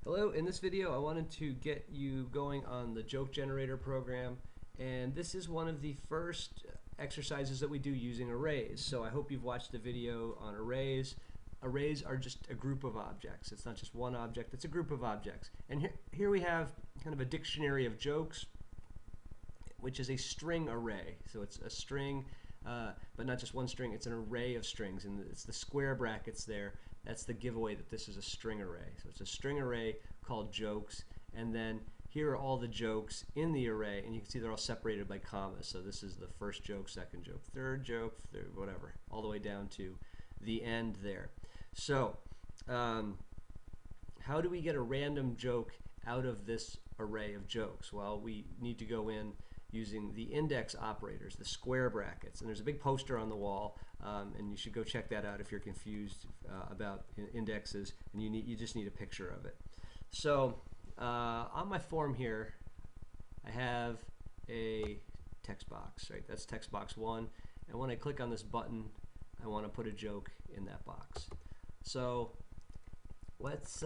Hello, in this video I wanted to get you going on the joke generator program, and this is one of the first exercises that we do using arrays. So I hope you've watched the video on arrays. Arrays are just a group of objects. It's not just one object, it's a group of objects. And here we have kind of a dictionary of jokes, which is a string array. So it's a string, but not just one string, it's an array of strings, and it's the square brackets there. That's the giveaway that this is a string array. So it's a string array called jokes, and then here are all the jokes in the array, and you can see they're all separated by commas. So this is the first joke, second joke, third joke, whatever, all the way down to the end there. So how do we get a random joke out of this array of jokes? Well, we need to go in using the index operators, the square brackets. And there's a big poster on the wall, and you should go check that out if you're confused about indexes, and you just need a picture of it. So on my form here, I have a text box, right? That's text box 1. And when I click on this button, I want to put a joke in that box. So let's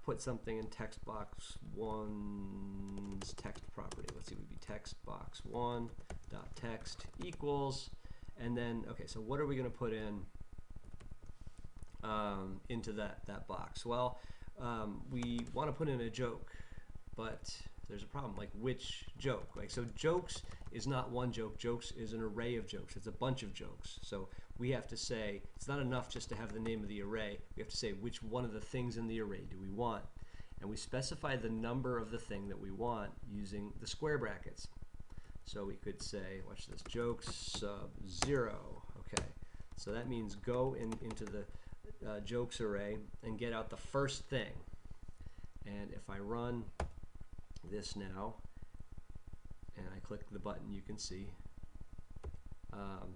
put something in text box 1's text property. Let's see, it would be text box 1 dot text equals, and then okay, so what are we going to put in into that box? Well, we want to put in a joke, but there's a problem. Like, which joke? Like, so jokes is not one joke. Jokes is an array of jokes. It's a bunch of jokes. So we have to say, it's not enough just to have the name of the array. We have to say which one of the things in the array do we want. And we specify the number of the thing that we want using the square brackets. So we could say, watch this, jokes sub 0. Okay, so that means go into the jokes array and get out the first thing. And if I run this now, and I click the button, you can see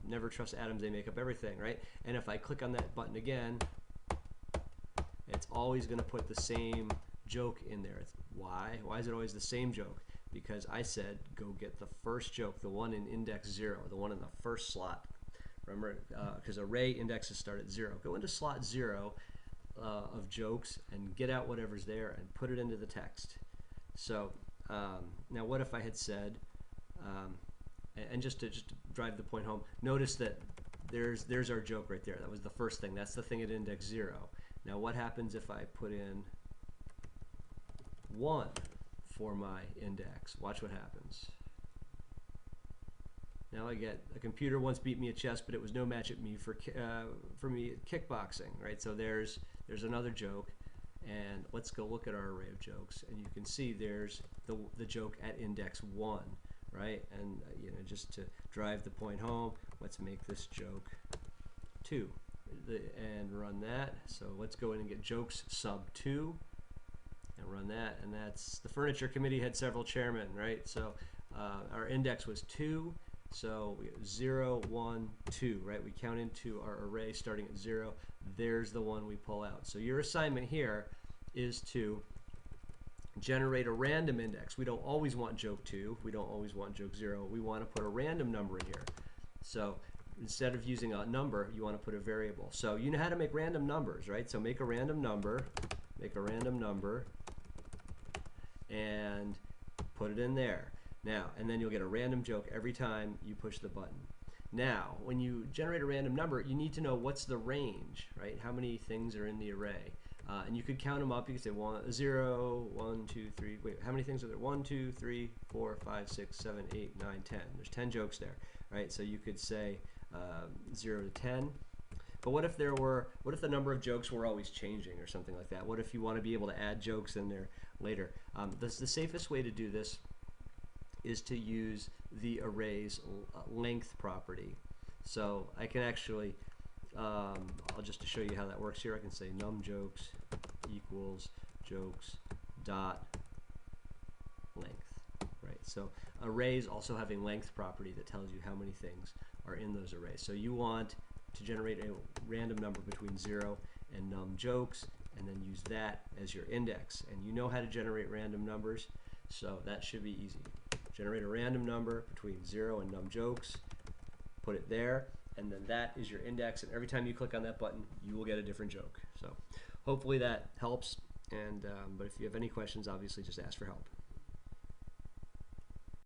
never trust atoms, they make up everything, right? And if I click on that button again, it's always going to put the same joke in there. Why? Why is it always the same joke? Because I said go get the first joke, the one in index 0, the one in the first slot. Remember, because array indexes start at 0. Go into slot 0 of jokes and get out whatever's there and put it into the text. So now what if I had said, and just to drive the point home, notice that there's our joke right there. That was the first thing. That's the thing at index 0. Now what happens if I put in 1 for my index? Watch what happens. Now I get, a computer once beat me at chess, but it was no match at me for me at kickboxing, right? So there's another joke, and let's go look at our array of jokes, and you can see there's the joke at index 1, right? And just to drive the point home, let's make this joke 2 and run that. So let's go in and get jokes sub 2 and run that, and that's the furniture committee had several chairmen, right? So our index was 2. So we have 0, 1, 2, right? We count into our array starting at 0. There's the one we pull out. So your assignment here is to generate a random index. We don't always want joke 2. We don't always want joke 0. We want to put a random number in here. So instead of using a number, you want to put a variable. So you know how to make random numbers, right? So make a random number, and put it in there. Now, and then you'll get a random joke every time you push the button. Now, when you generate a random number, you need to know what's the range, right? How many things are in the array? And you could count them up. You could say 0, 1, 2, 3. Wait, how many things are there? 1, 2, 3, 4, 5, 6, 7, 8, 9, 10. There's 10 jokes there, right? So you could say 0 to 10. But what if the number of jokes were always changing or something like that? What if you want to be able to add jokes in there later? The safest way to do this is to use the array's length property. So I can actually, just to show you how that works here, I can say numJokes equals jokes dot length, right? So arrays also have a length property that tells you how many things are in those arrays. So you want to generate a random number between 0 and numJokes, and then use that as your index. And you know how to generate random numbers, so that should be easy. Generate a random number between 0 and numJokes, put it there, and then that is your index, and every time you click on that button, you will get a different joke. So hopefully that helps. And but if you have any questions, obviously just ask for help.